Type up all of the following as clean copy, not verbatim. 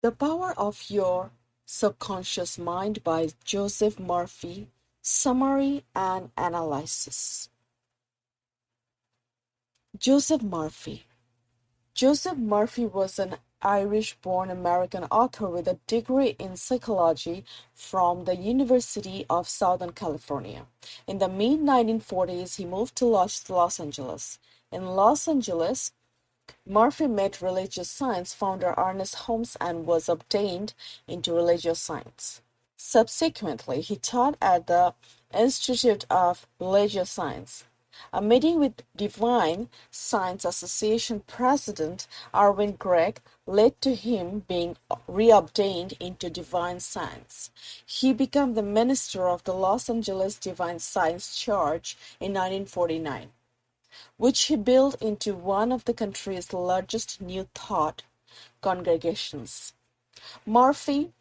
The Power of Your Subconscious Mind by Joseph Murphy. Summary and Analysis. Joseph Murphy. Joseph Murphy was an Irish-born American author with a degree in psychology from the University of Southern California. In the mid-1940s, he moved to Los Angeles. In Los Angeles, Murphy met religious science founder Ernest Holmes and was obtained into religious science. Subsequently, he taught at the Institute of Religious Science. A meeting with Divine Science Association President Erwin Gregg led to him being reobtained into Divine Science. He became the minister of the Los Angeles Divine Science Church in 1949. Which he built into one of the country's largest New Thought congregations. Murphy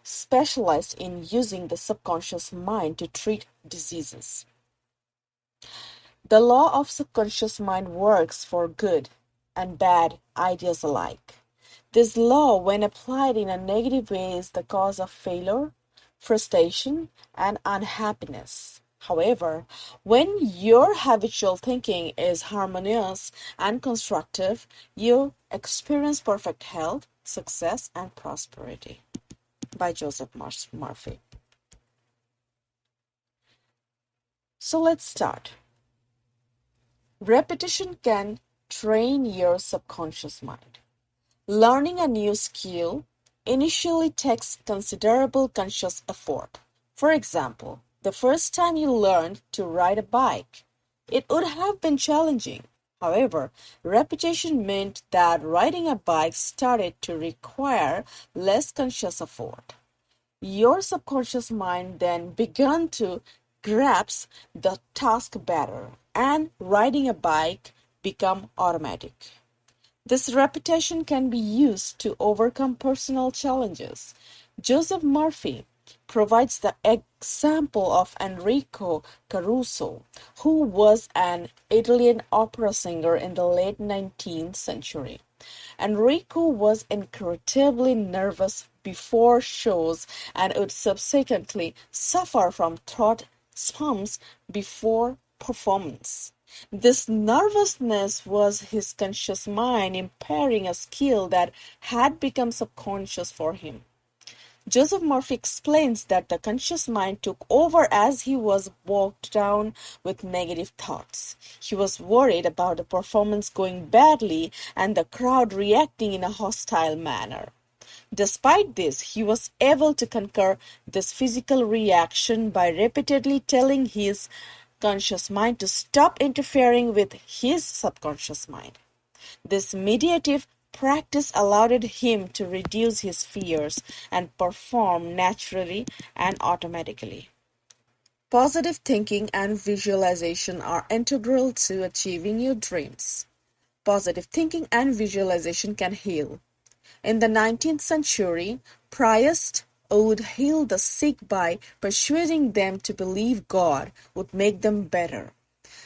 specialized in using the subconscious mind to treat diseases. The law of subconscious mind works for good and bad ideas alike. This law, when applied in a negative way, is the cause of failure, frustration, and unhappiness. However, when your habitual thinking is harmonious and constructive, you experience perfect health, success, and prosperity. By Joseph Murphy. So let's start. Repetition can train your subconscious mind. Learning a new skill initially takes considerable conscious effort. For example, the first time you learned to ride a bike, it would have been challenging. However, repetition meant that riding a bike started to require less conscious effort. Your subconscious mind then began to grasp the task better, and riding a bike became automatic. This repetition can be used to overcome personal challenges. Joseph Murphy provides the example of Enrico Caruso, who was an Italian opera singer in the late 19th century. Enrico was incredibly nervous before shows and would subsequently suffer from throat spasms before performance. This nervousness was his conscious mind impairing a skill that had become subconscious for him. Joseph Murphy explains that the conscious mind took over as he was bogged down with negative thoughts. He was worried about the performance going badly and the crowd reacting in a hostile manner. Despite this, he was able to conquer this physical reaction by repeatedly telling his conscious mind to stop interfering with his subconscious mind. This meditative practice allowed him to reduce his fears and perform naturally and automatically. Positive thinking and visualization are integral to achieving your dreams. Positive thinking and visualization can heal. In the 19th century, priests would heal the sick by persuading them to believe God would make them better.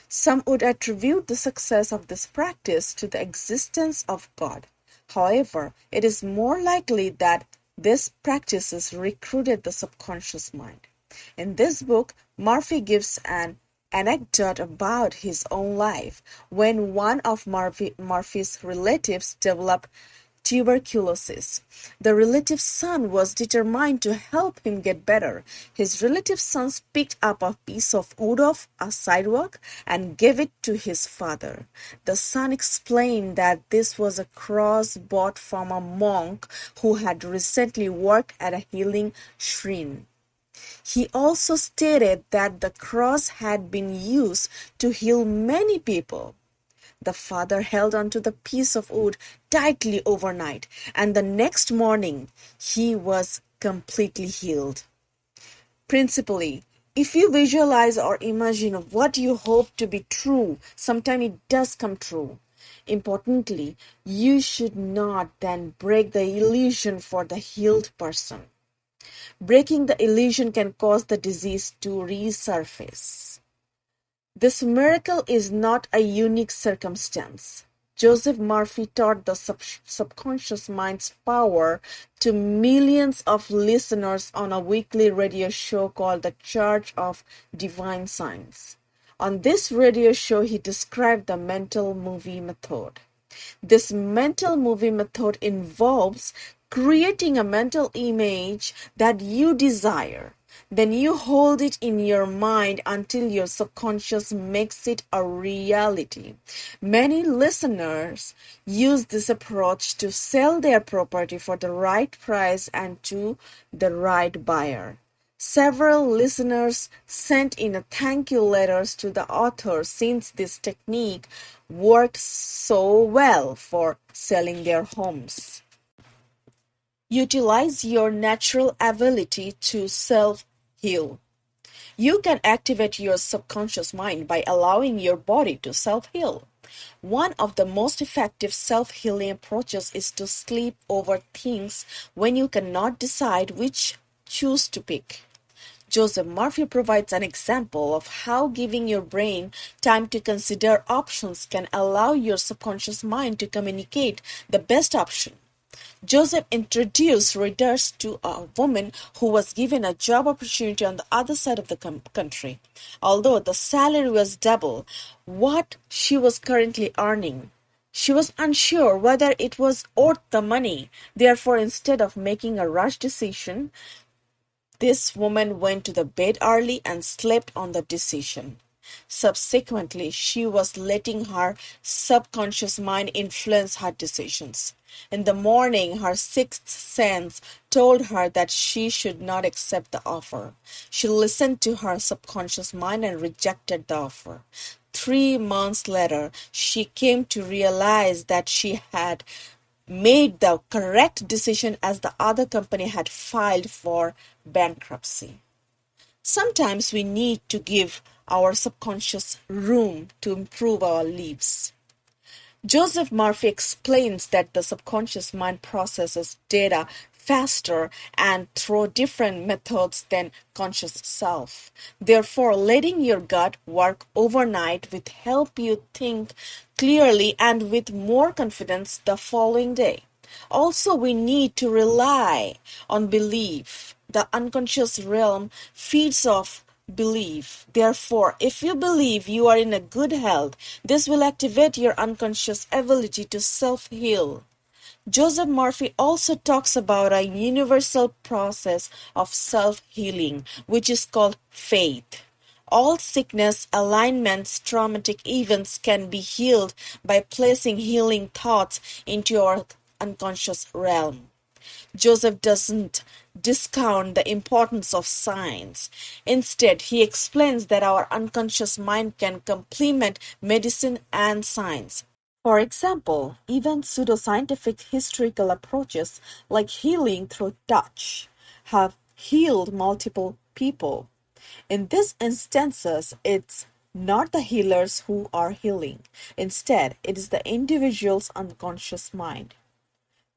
Some would attribute the success of this practice to the existence of God. However, it is more likely that these practices recruited the subconscious mind. In this book, Murphy gives an anecdote about his own life when one of Murphy's relatives developed tuberculosis. The relative's son was determined to help him get better. His relative's son picked up a piece of wood off a sidewalk and gave it to his father. The son explained that this was a cross bought from a monk who had recently worked at a healing shrine. He also stated that the cross had been used to heal many people. The father held onto the piece of wood tightly overnight, and the next morning he was completely healed. Principally, if you visualize or imagine what you hope to be true, sometimes it does come true. Importantly, you should not then break the illusion for the healed person. Breaking the illusion can cause the disease to resurface. This miracle is not a unique circumstance. Joseph Murphy taught the subconscious mind's power to millions of listeners on a weekly radio show called The Church of Divine Science. On this radio show, he described the mental movie method. This mental movie method involves creating a mental image that you desire. Then you hold it in your mind until your subconscious makes it a reality. Many listeners use this approach to sell their property for the right price and to the right buyer. Several listeners sent in a thank you letters to the author since this technique worked so well for selling their homes. Utilize your natural ability to self-heal. You can activate your subconscious mind by allowing your body to self-heal. One of the most effective self-healing approaches is to sleep over things when you cannot decide which choose to pick. Joseph Murphy provides an example of how giving your brain time to consider options can allow your subconscious mind to communicate the best option. Joseph introduced readers to a woman who was given a job opportunity on the other side of the country. Although the salary was double what she was currently earning, she was unsure whether it was worth the money. Therefore, instead of making a rush decision, this woman went to the bed early and slept on the decision. Subsequently, she was letting her subconscious mind influence her decisions. In the morning, her sixth sense told her that she should not accept the offer. She listened to her subconscious mind and rejected the offer. 3 months later, she came to realize that she had made the correct decision as the other company had filed for bankruptcy. Sometimes we need to give our subconscious room to improve our lives. Joseph Murphy explains that the subconscious mind processes data faster and through different methods than conscious self. Therefore, letting your gut work overnight will help you think clearly and with more confidence the following day. Also, we need to rely on belief. The unconscious realm feeds off belief. Therefore, if you believe you are in a good health, this will activate your unconscious ability to self-heal. Joseph Murphy also talks about a universal process of self-healing, which is called faith. All sickness, alignments, traumatic events can be healed by placing healing thoughts into our unconscious realm. Joseph doesn't discount the importance of science. Instead, he explains that our unconscious mind can complement medicine and science. For example, even pseudoscientific historical approaches like healing through touch have healed multiple people. In these instances, it's not the healers who are healing. Instead, it is the individual's unconscious mind.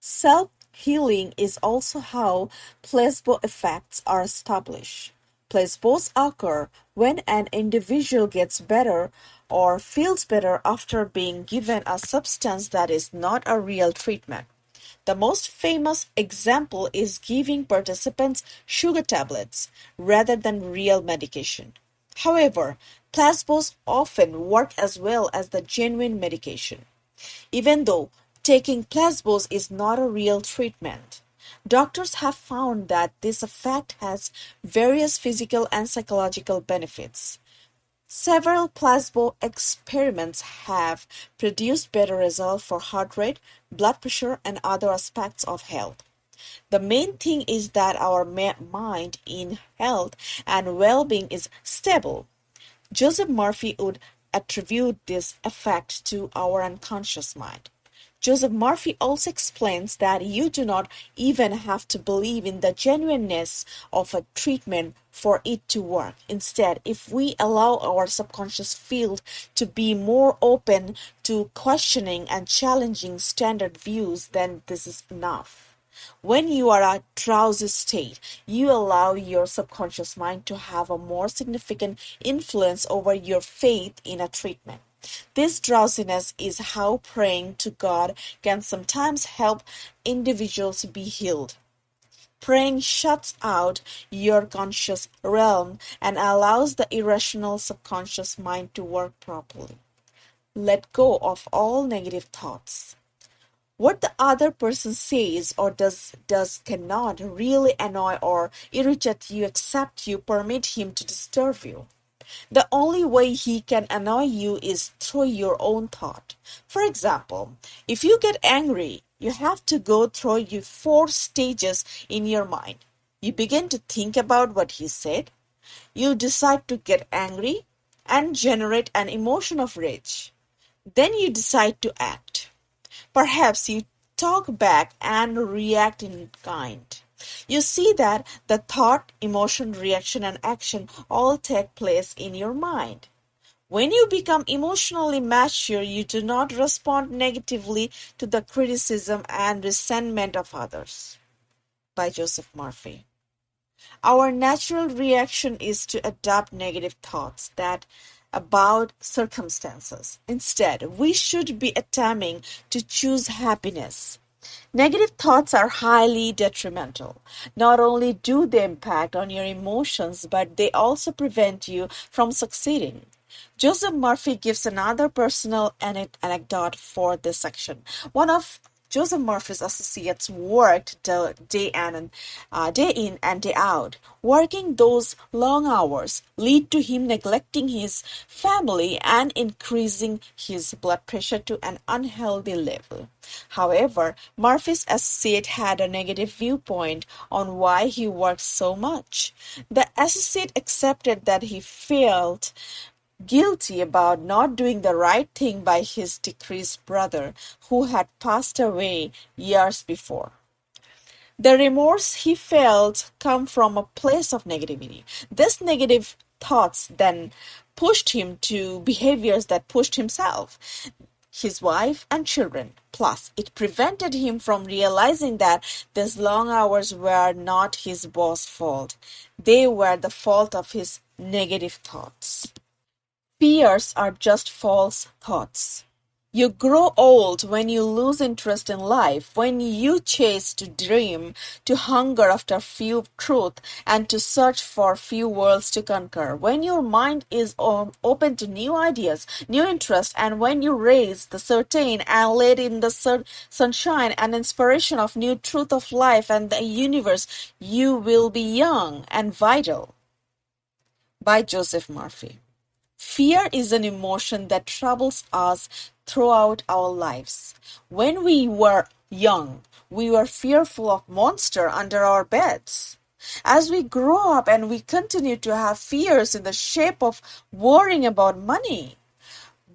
Self-healing is also how placebo effects are established. Placebos occur when an individual gets better or feels better after being given a substance that is not a real treatment. The most famous example is giving participants sugar tablets rather than real medication. However, placebos often work as well as the genuine medication. Even though taking placebos is not a real treatment, doctors have found that this effect has various physical and psychological benefits. Several placebo experiments have produced better results for heart rate, blood pressure, and other aspects of health. The main thing is that our mind in health and well-being is stable. Joseph Murphy would attribute this effect to our unconscious mind. Joseph Murphy also explains that you do not even have to believe in the genuineness of a treatment for it to work. Instead, if we allow our subconscious field to be more open to questioning and challenging standard views, then this is enough. When you are at drowsy state, you allow your subconscious mind to have a more significant influence over your faith in a treatment. This drowsiness is how praying to God can sometimes help individuals be healed. Praying shuts out your conscious realm and allows the irrational subconscious mind to work properly. Let go of all negative thoughts. What the other person says or does cannot really annoy or irritate you except you permit him to disturb you. The only way he can annoy you is through your own thought. For example, if you get angry, you have to go through your 4 stages in your mind. You begin to think about what he said. You decide to get angry and generate an emotion of rage. Then you decide to act. Perhaps you talk back and react in kind. You see that the thought, emotion, reaction, and action all take place in your mind. When you become emotionally mature, you do not respond negatively to the criticism and resentment of others. By Joseph Murphy. Our natural reaction is to adopt negative thoughts that about circumstances. Instead, we should be attempting to choose happiness. Negative thoughts are highly detrimental. Not only do they impact on your emotions, but they also prevent you from succeeding. Joseph Murphy gives another personal anecdote for this section. One of Joseph Murphy's associates worked day in and day out. Working those long hours lead to him neglecting his family and increasing his blood pressure to an unhealthy level. However, Murphy's associate had a negative viewpoint on why he worked so much. The associate accepted that he felt guilty about not doing the right thing by his deceased brother, who had passed away years before. The remorse he felt come from a place of negativity. These negative thoughts then pushed him to behaviors that pushed himself, his wife, and children. Plus, it prevented him from realizing that these long hours were not his boss' fault. They were the fault of his negative thoughts. Fears are just false thoughts. You grow old when you lose interest in life, when you chase to dream, to hunger after few truth, and to search for few worlds to conquer, when your mind is open to new ideas, new interests, and when you raise the certain and let in the sunshine and inspiration of new truth of life and the universe, you will be young and vital. By Joseph Murphy. Fear is an emotion that troubles us throughout our lives. When we were young, we were fearful of monsters under our beds. As we grow up and we continue to have fears in the shape of worrying about money,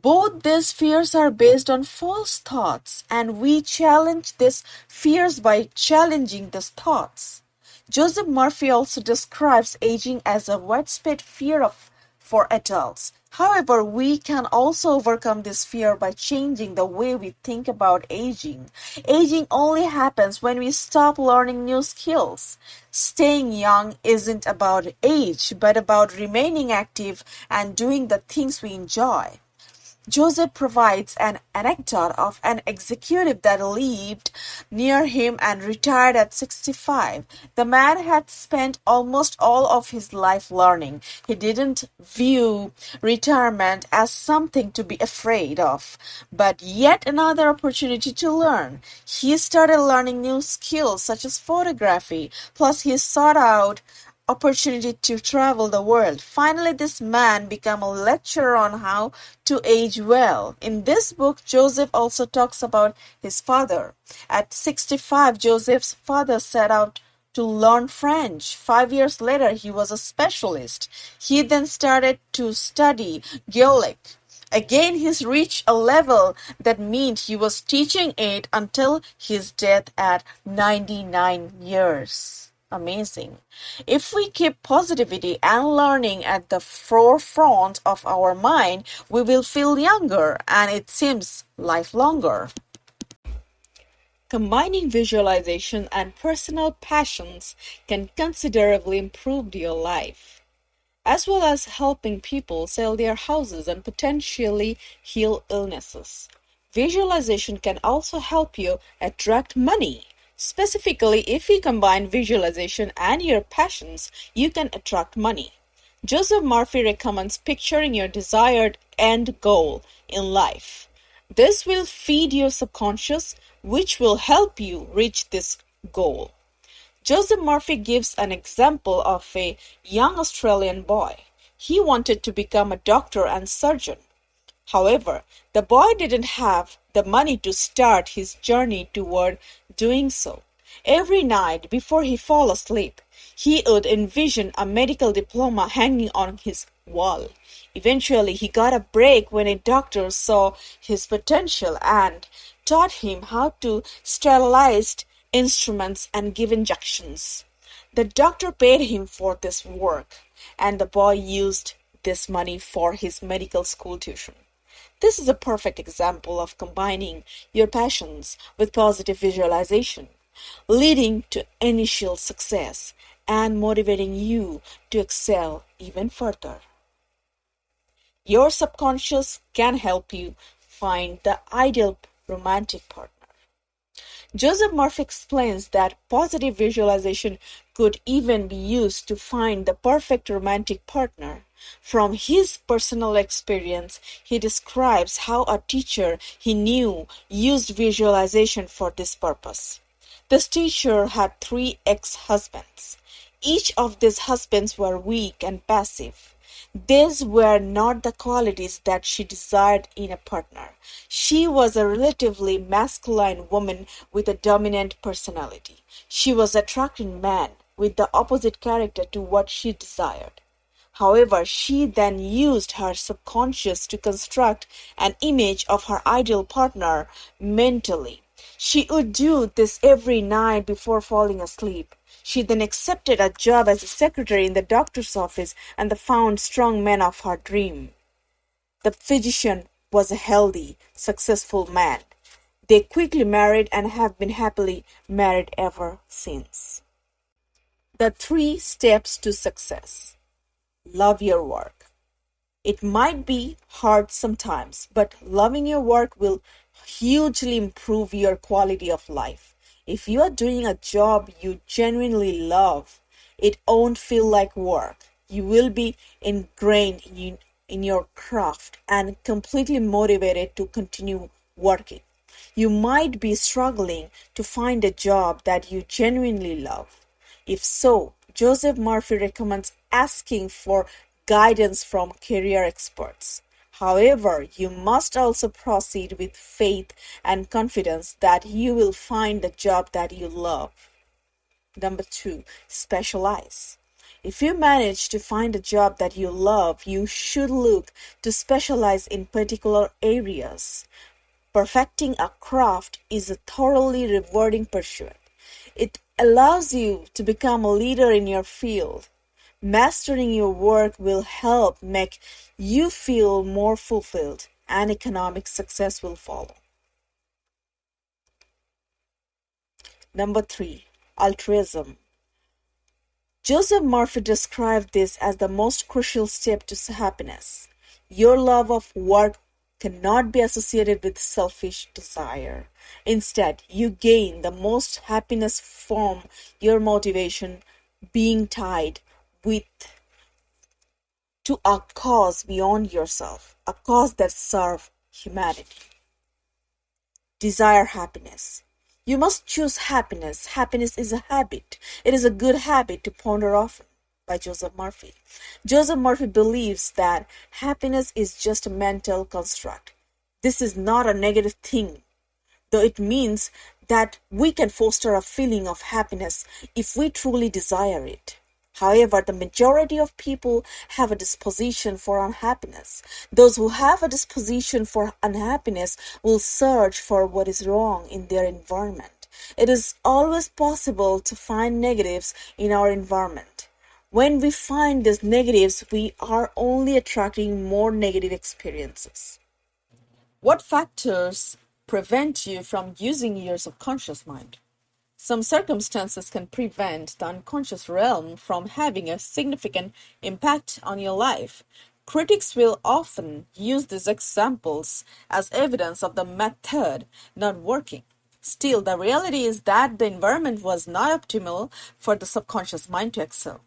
both these fears are based on false thoughts, and we challenge these fears by challenging these thoughts. Joseph Murphy also describes aging as a widespread fear for adults. However, we can also overcome this fear by changing the way we think about aging. Aging only happens when we stop learning new skills. Staying young isn't about age, but about remaining active and doing the things we enjoy. Joseph provides an anecdote of an executive that lived near him and retired at 65. The man had spent almost all of his life learning. He didn't view retirement as something to be afraid of, but yet another opportunity to learn. He started learning new skills such as photography, plus he sought out opportunity to travel the world. Finally, this man became a lecturer on how to age well. In this book, Joseph also talks about his father. At 65, Joseph's father set out to learn French. 5 years later, he was a specialist. He then started to study Gaelic. Again, he reached a level that meant he was teaching it until his death at 99 years. Amazing. If we keep positivity and learning at the forefront of our mind, we will feel younger and it seems life longer. Combining visualization and personal passions can considerably improve your life. as well as helping people sell their houses and potentially heal illnesses. Visualization can also help you attract money. Specifically, if you combine visualization and your passions, you can attract money. Joseph Murphy recommends picturing your desired end goal in life. This will feed your subconscious, which will help you reach this goal. Joseph Murphy gives an example of a young Australian boy. He wanted to become a doctor and surgeon. However, the boy didn't have the money to start his journey toward doing so. Every night before he fell asleep, he would envision a medical diploma hanging on his wall. Eventually, he got a break when a doctor saw his potential and taught him how to sterilize instruments and give injections. The doctor paid him for this work, and the boy used this money for his medical school tuition. This is a perfect example of combining your passions with positive visualization, leading to initial success and motivating you to excel even further. Your subconscious can help you find the ideal romantic partner. Joseph Murphy explains that positive visualization could even be used to find the perfect romantic partner. From his personal experience, he describes how a teacher he knew used visualization for this purpose. This teacher had 3 ex-husbands. Each of these husbands were weak and passive. These were not the qualities that she desired in a partner. She was a relatively masculine woman with a dominant personality. She was attracting men with the opposite character to what she desired. However, she then used her subconscious to construct an image of her ideal partner mentally. She would do this every night before falling asleep. She then accepted a job as a secretary in the doctor's office and found strong man of her dream. The physician was a healthy, successful man. They quickly married and have been happily married ever since. The 3 steps to success. Love your work. It might be hard sometimes, but loving your work will hugely improve your quality of life. If you are doing a job you genuinely love, it won't feel like work. You will be ingrained in your craft and completely motivated to continue working. You might be struggling to find a job that you genuinely love. If so, Joseph Murphy recommends asking for guidance from career experts. However, you must also proceed with faith and confidence that you will find the job that you love. Number 2, specialize. If you manage to find a job that you love, you should look to specialize in particular areas. Perfecting a craft is a thoroughly rewarding pursuit. It allows you to become a leader in your field. Mastering your work will help make you feel more fulfilled, and economic success will follow. Number 3, altruism. Joseph Murphy described this as the most crucial step to happiness. Your love of work cannot be associated with selfish desire. Instead, you gain the most happiness from your motivation being tied to a cause beyond yourself, a cause that serves humanity. Desire happiness. You must choose happiness. Happiness is a habit. It is a good habit to ponder often. By Joseph Murphy. Joseph Murphy believes that happiness is just a mental construct. This is not a negative thing, though it means that we can foster a feeling of happiness if we truly desire it. However, the majority of people have a disposition for unhappiness. Those who have a disposition for unhappiness will search for what is wrong in their environment. It is always possible to find negatives in our environment. When we find these negatives, we are only attracting more negative experiences. What factors prevent you from using your subconscious mind? Some circumstances can prevent the unconscious realm from having a significant impact on your life. Critics will often use these examples as evidence of the method not working. Still, the reality is that the environment was not optimal for the subconscious mind to excel.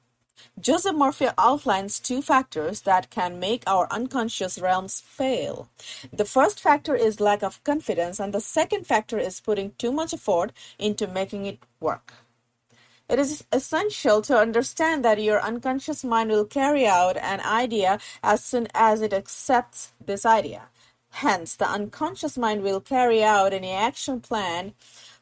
Joseph Murphy outlines two factors that can make our unconscious realms fail. The first factor is lack of confidence, and the second factor is putting too much effort into making it work. It is essential to understand that your unconscious mind will carry out an idea as soon as it accepts this idea. Hence, the unconscious mind will carry out any action plan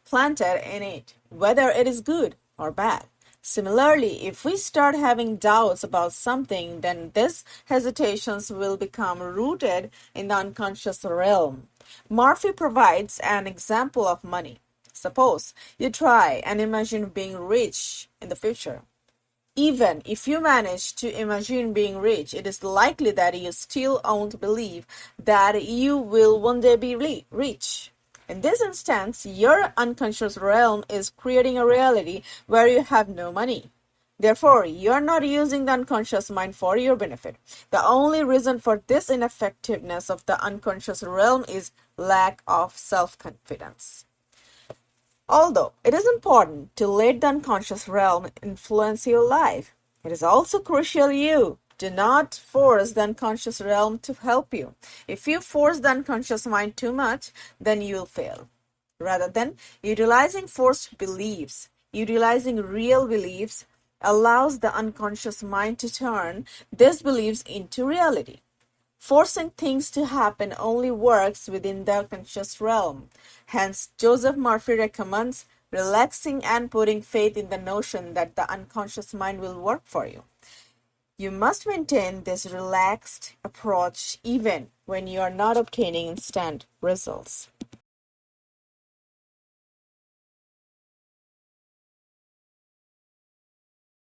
planted in it, whether it is good or bad. Similarly, if we start having doubts about something, then these hesitations will become rooted in the unconscious realm. Murphy provides an example of money. Suppose you try and imagine being rich in the future. Even if you manage to imagine being rich, it is likely that you still won't believe that you will one day be rich. In this instance, your unconscious realm is creating a reality where you have no money. Therefore, you are not using the unconscious mind for your benefit. The only reason for this ineffectiveness of the unconscious realm is lack of self-confidence. Although it is important to let the unconscious realm influence your life, it is also crucial you do not force the unconscious realm to help you. If you force the unconscious mind too much, then you will fail. Rather than utilizing forced beliefs, utilizing real beliefs allows the unconscious mind to turn these beliefs into reality. Forcing things to happen only works within the conscious realm. Hence, Joseph Murphy recommends relaxing and putting faith in the notion that the unconscious mind will work for you. You must maintain this relaxed approach even when you are not obtaining instant results.